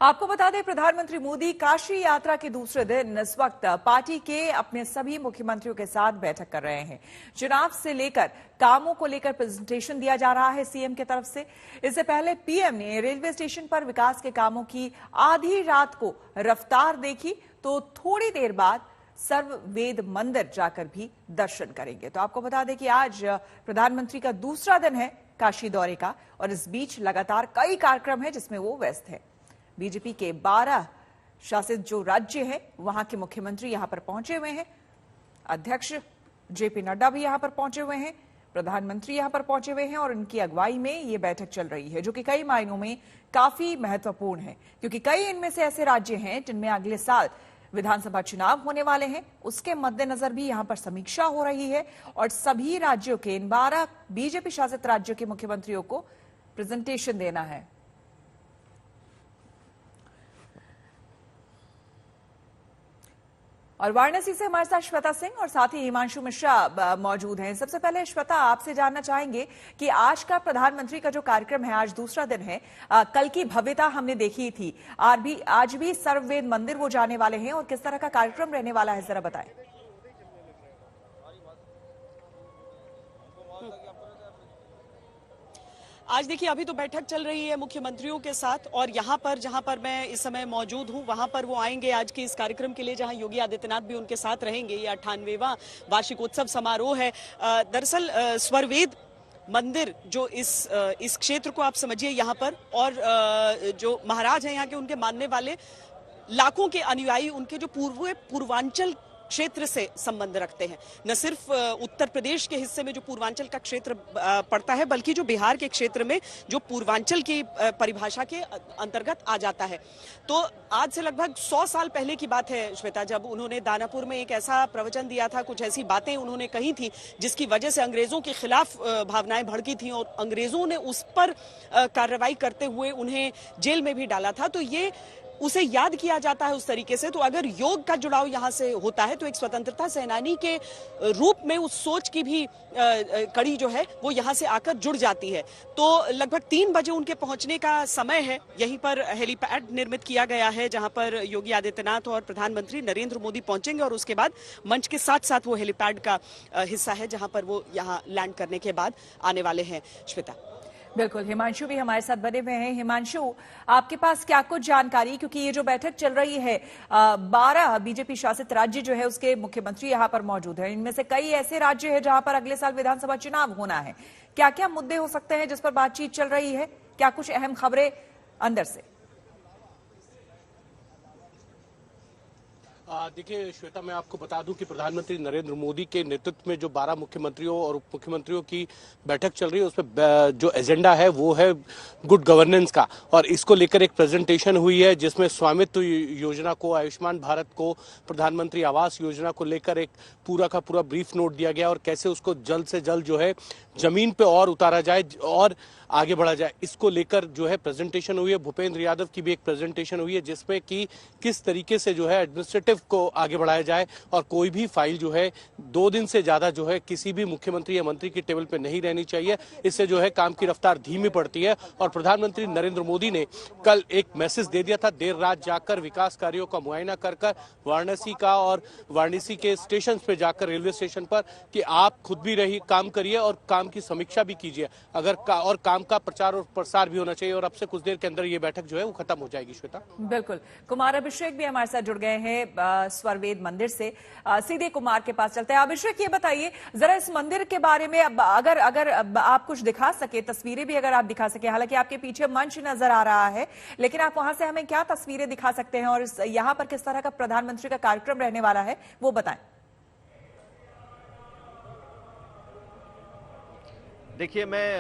आपको बता दें, प्रधानमंत्री मोदी काशी यात्रा के दूसरे दिन इस वक्त पार्टी के अपने सभी मुख्यमंत्रियों के साथ बैठक कर रहे हैं। चुनाव से लेकर कामों को लेकर प्रेजेंटेशन दिया जा रहा है सीएम की तरफ से। इससे पहले पीएम ने रेलवे स्टेशन पर विकास के कामों की आधी रात को रफ्तार देखी, तो थोड़ी देर बाद सर्ववेद मंदिर जाकर भी दर्शन करेंगे। तो आपको बता दें कि आज प्रधानमंत्री का दूसरा दिन है काशी दौरे का, और इस बीच लगातार कई कार्यक्रम है जिसमें वो व्यस्त है। बीजेपी के 12 शासित जो राज्य है वहां के मुख्यमंत्री यहां पर पहुंचे हुए हैं। अध्यक्ष जेपी नड्डा भी यहां पर पहुंचे हुए हैं, प्रधानमंत्री यहां पर पहुंचे हुए हैं, और उनकी अगुवाई में ये बैठक चल रही है, जो कि कई मायनों में काफी महत्वपूर्ण है, क्योंकि कई इनमें से ऐसे राज्य हैं जिनमें अगले साल विधानसभा चुनाव होने वाले हैं। उसके मद्देनजर भी यहां पर समीक्षा हो रही है, और सभी राज्यों के, इन 12 बीजेपी शासित राज्यों के मुख्यमंत्रियों को प्रेजेंटेशन देना है। और वाराणसी से हमारे साथ श्वेता सिंह और साथ ही हिमांशु मिश्रा मौजूद हैं। सबसे पहले श्वेता, आपसे जानना चाहेंगे कि आज का प्रधानमंत्री का जो कार्यक्रम है, आज दूसरा दिन है, कल की भव्यता हमने देखी थी, आज भी सर्ववेद मंदिर वो जाने वाले हैं, और किस तरह का कार्यक्रम रहने वाला है, जरा बताएं। आज देखिए, अभी तो बैठक चल रही है मुख्यमंत्रियों के साथ, और यहाँ पर जहाँ पर मैं इस समय मौजूद हूँ वहाँ पर वो आएंगे आज के इस कार्यक्रम के लिए, जहाँ योगी आदित्यनाथ भी उनके साथ रहेंगे। ये 98वां वार्षिकोत्सव समारोह है। दरअसल स्वरवेद मंदिर जो इस क्षेत्र को आप समझिए यहाँ पर, और जो महाराज हैं यहाँ के, उनके मानने वाले लाखों के अनुयायी उनके जो पूर्वांचल क्षेत्र से संबंध रखते हैं। न सिर्फ उत्तर प्रदेश के हिस्से में जो पूर्वांचल का क्षेत्र पड़ता है, बल्कि जो बिहार के क्षेत्र में जो पूर्वांचल की परिभाषा के अंतर्गत आ जाता है। तो आज से लगभग 100 साल पहले की बात है श्वेता, जब उन्होंने दानापुर में एक ऐसा प्रवचन दिया था, कुछ ऐसी बातें उन्होंने कही थी जिसकी वजह से अंग्रेजों के खिलाफ भावनाएं भड़की थी, और अंग्रेजों ने उस पर कार्रवाई करते हुए उन्हें जेल में भी डाला था। तो ये उसे याद किया जाता है उस तरीके से। तो अगर योग का जुड़ाव यहां से होता है, तो एक स्वतंत्रता सेनानी के रूप में उस सोच की भी कड़ी जो है वो यहां से आकर जुड़ जाती है। तो लगभग 3 बजे उनके पहुंचने का समय है। यहीं पर हेलीपैड निर्मित किया गया है, जहां पर योगी आदित्यनाथ और प्रधानमंत्री नरेंद्र मोदी पहुंचेंगे, और उसके बाद मंच के साथ साथ वो हेलीपैड का हिस्सा है, जहां पर वो यहाँ लैंड करने के बाद आने वाले हैं। श्वेता, बिल्कुल, हिमांशु भी हमारे साथ बने हुए हैं। हिमांशु, आपके पास क्या कुछ जानकारी, क्योंकि ये जो बैठक चल रही है, 12 बीजेपी शासित राज्य जो है उसके मुख्यमंत्री यहाँ पर मौजूद हैं। इनमें से कई ऐसे राज्य हैं जहां पर अगले साल विधानसभा चुनाव होना है। क्या क्या मुद्दे हो सकते हैं जिस पर बातचीत चल रही है? क्या कुछ अहम खबरें अंदर से? देखिए श्वेता, मैं आपको बता दूं कि प्रधानमंत्री नरेंद्र मोदी के नेतृत्व में जो 12 मुख्यमंत्रियों और उप मुख्यमंत्रियों की बैठक चल रही है, उसमें जो एजेंडा है वो है गुड गवर्नेंस का, और इसको लेकर एक प्रेजेंटेशन हुई है जिसमें स्वामित्व योजना को, आयुष्मान भारत को, प्रधानमंत्री आवास योजना को लेकर एक पूरा का पूरा ब्रीफ नोट दिया गया, और कैसे उसको जल्द से जल्द जो है जमीन पे और उतारा जाए और आगे बढ़ा जाए, इसको लेकर जो है प्रेजेंटेशन हुई है। भूपेंद्र यादव की भी एक प्रेजेंटेशन हुई है जिसमें कि किस तरीके से जो है एडमिनिस्ट्रेटिव को आगे बढ़ाया जाए, और कोई भी फाइल जो है 2 दिन से ज्यादा जो है किसी भी मुख्यमंत्री या मंत्री की टेबल पे नहीं रहनी चाहिए। इससे जो है काम की रफ्तार धीमी पड़ती है। और प्रधानमंत्री नरेंद्र मोदी ने कल एक मैसेज दे दिया था, देर रात जाकर विकास कार्यों का मुआयना कर वाराणसी का और वाराणसी के स्टेशन पे जाकर, रेलवे स्टेशन पर, कि आप खुद भी रही काम करिए और काम की समीक्षा भी कीजिए, और काम का प्रचार और प्रसार भी होना चाहिए। और अब से कुछ देर के अंदर ये बैठक जो है वो खत्म हो जाएगी। श्वेता, बिल्कुल। कुमार अभिषेक भी हमारे साथ जुड़ गए हैं स्वरवेद मंदिर से। सीधे कुमार के पास चलते हैं। अभिषेक, ये बताइए जरा इस मंदिर के बारे में, अगर आप कुछ दिखा सके, तस्वीरें भी अगर आप दिखा सके। हालांकि आपके पीछे मंच नजर आ रहा है, लेकिन आप वहां से हमें क्या तस्वीरें दिखा सकते हैं, और यहाँ पर किस तरह का प्रधानमंत्री का कार्यक्रम रहने वाला है, वो बताएं। देखिए, मैं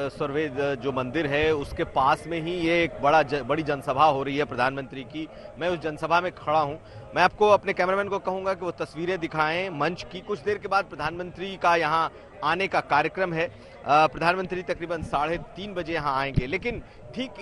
स्वरवेद जो मंदिर है उसके पास में ही ये एक बड़ी जनसभा हो रही है प्रधानमंत्री की। मैं उस जनसभा में खड़ा हूं। मैं आपको, अपने कैमरामैन को कहूंगा कि वो तस्वीरें दिखाएं मंच की। कुछ देर के बाद प्रधानमंत्री का यहां आने का कार्यक्रम है। प्रधानमंत्री तकरीबन 3:30 बजे यहां आएंगे, लेकिन ठीक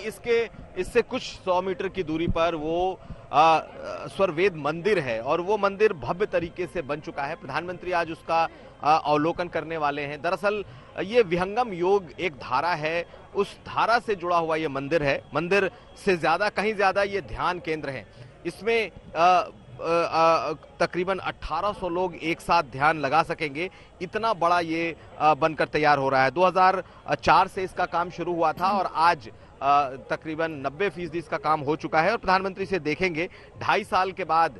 इससे कुछ 100 मीटर की दूरी पर वो स्वरवेद मंदिर है और वो मंदिर भव्य तरीके से बन चुका है। प्रधानमंत्री आज उसका अवलोकन करने वाले हैं। दरअसल ये विहंगम योग एक धारा है, उस धारा से जुड़ा हुआ ये मंदिर है। मंदिर से ज्यादा, कहीं ज्यादा ये ध्यान केंद्र है। इसमें तकरीबन 1800 लोग एक साथ ध्यान लगा सकेंगे, इतना बड़ा ये बनकर तैयार हो रहा है। 2004 से इसका काम शुरू हुआ था और आज तकरीबन 90% इसका काम हो चुका है और प्रधानमंत्री से देखेंगे 2.5 साल के बाद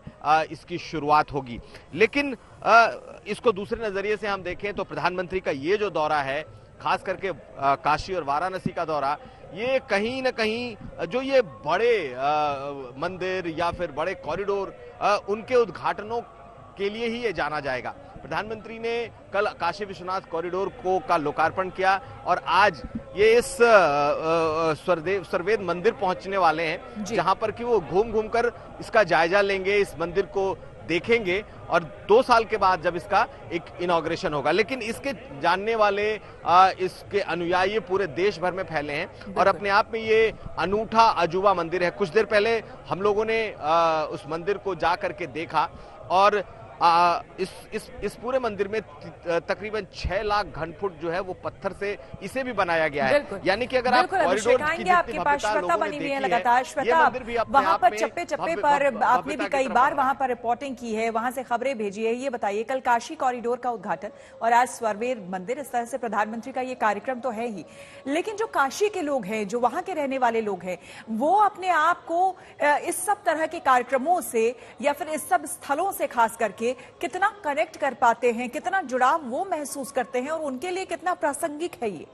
इसकी शुरुआत होगी। लेकिन इसको दूसरे नजरिए से हम देखें तो प्रधानमंत्री का ये जो दौरा है, खास करके काशी और वाराणसी का दौरा, ये कहीं न कहीं जो ये बड़े मंदिर या फिर बड़े कॉरिडोर उनके उद्घाटनों के लिए ही ये जाना जाएगा। प्रधानमंत्री ने कल काशी विश्वनाथ कॉरिडोर का लोकार्पण किया और आज ये इस स्वरवेद मंदिर पहुंचने वाले हैं, जहां पर कि वो घूम घूम कर इसका जायजा लेंगे, इस मंदिर को देखेंगे और 2 साल के बाद जब इसका एक इनॉग्रेशन होगा। लेकिन इसके जानने वाले, इसके अनुयायी पूरे देश भर में फैले हैं और अपने आप में ये अनूठा अजूबा मंदिर है। कुछ देर पहले हम लोगों ने उस मंदिर को जा करके देखा और इस पूरे मंदिर में तकरीबन 6 लाख घन फुट जो है वो पत्थर से इसे भी बनाया गया है। यानी कि अगर आप कॉरिडोर की आपके पास श्वेता बनी हुई है लगातार, श्वेता वहां पर चप्पे चप्पे पर आपने भी कई बार वहां पर रिपोर्टिंग की है, वहां से खबरें भेजी है। ये बताइए, कल काशी कॉरिडोर का उद्घाटन और आज स्वरवेद मंदिर, इस तरह से प्रधानमंत्री का ये कार्यक्रम तो है ही, लेकिन जो काशी के लोग हैं, जो वहां के रहने वाले लोग हैं, वो अपने आप को इस सब तरह के कार्यक्रमों से या फिर इस सब स्थलों से खास करके कितना कनेक्ट कर पाते हैं, कितना जुड़ाव वो महसूस करते हैं और उनके लिए कितना प्रासंगिक है ये?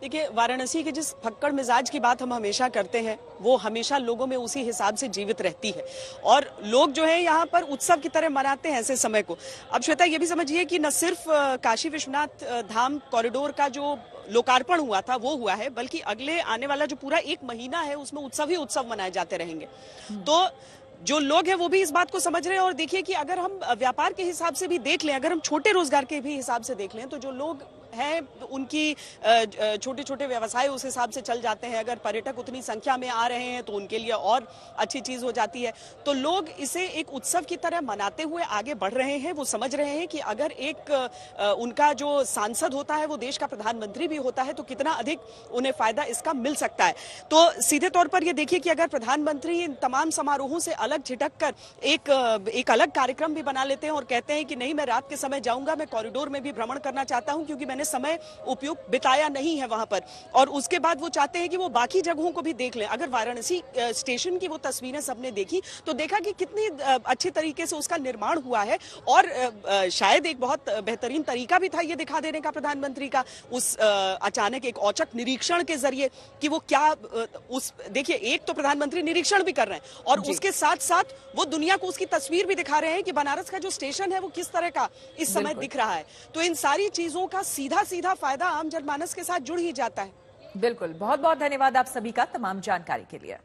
देखिए, वाराणसी के जिस फक्कड़ मिजाज की बात हम हमेशा करते हैं, वो हमेशा लोगों में उसी हिसाब से जीवित रहती है और लोग जो है यहाँ पर उत्सव की तरह मनाते हैं ऐसे समय को। अब श्वेता, ये भी समझिए कि न सिर्फ काशी विश्वनाथ धाम कॉरिडोर का जो लोकार्पण हुआ था वो हुआ है, बल्कि अगले आने वाला जो पूरा 1 महीना है उसमें उत्सव ही उत्सव मनाए जाते रहेंगे। तो जो लोग हैं वो भी इस बात को समझ रहे हैं और देखिए कि अगर हम व्यापार के हिसाब से भी देख लें, अगर हम छोटे रोजगार के भी हिसाब से देख लें, तो जो लोग हैं उनकी छोटे छोटे व्यवसाय उस हिसाब से चल जाते हैं। अगर पर्यटक उतनी संख्या में आ रहे हैं तो उनके लिए और अच्छी चीज हो जाती है। तो लोग इसे एक उत्सव की तरह मनाते हुए आगे बढ़ रहे हैं। वो समझ रहे हैं कि अगर एक उनका जो सांसद होता है वो देश का प्रधानमंत्री भी होता है तो कितना अधिक उन्हें फायदा इसका मिल सकता है। तो सीधे तौर पर ये देखिए कि अगर प्रधानमंत्री इन तमाम समारोहों से अलग झिटक कर एक अलग कार्यक्रम भी बना लेते हैं और कहते हैं कि नहीं, मैं रात के समय जाऊंगा, मैं कॉरिडोर में भी भ्रमण करना चाहता हूं क्योंकि मैंने समय उपयुक्त बिताया नहीं है वहां पर, और उसके बाद वो चाहते हैं कि वो बाकी जगहों को भी देख लें। अगर वाराणसी स्टेशन की वो तस्वीरें सबने देखी तो देखा कि कितनी अच्छी तरीके से उसका निर्माण हुआ है और शायद एक बहुत बेहतरीन तरीका भी था ये दिखा देने का प्रधानमंत्री का, उस अचानक एक औचक निरीक्षण के जरिए कि वो क्या देखिए, एक तो प्रधानमंत्री निरीक्षण भी कर रहे हैं और उसके साथ साथ वो दुनिया को उसकी तस्वीर भी दिखा रहे हैं कि बनारस का जो स्टेशन है वो किस तरह का इस समय दिख रहा है। तो इन सारी चीजों का सीधा सीधा फायदा आम जनमानस के साथ जुड़ ही जाता है। बिल्कुल, बहुत बहुत धन्यवाद आप सभी का तमाम जानकारी के लिए।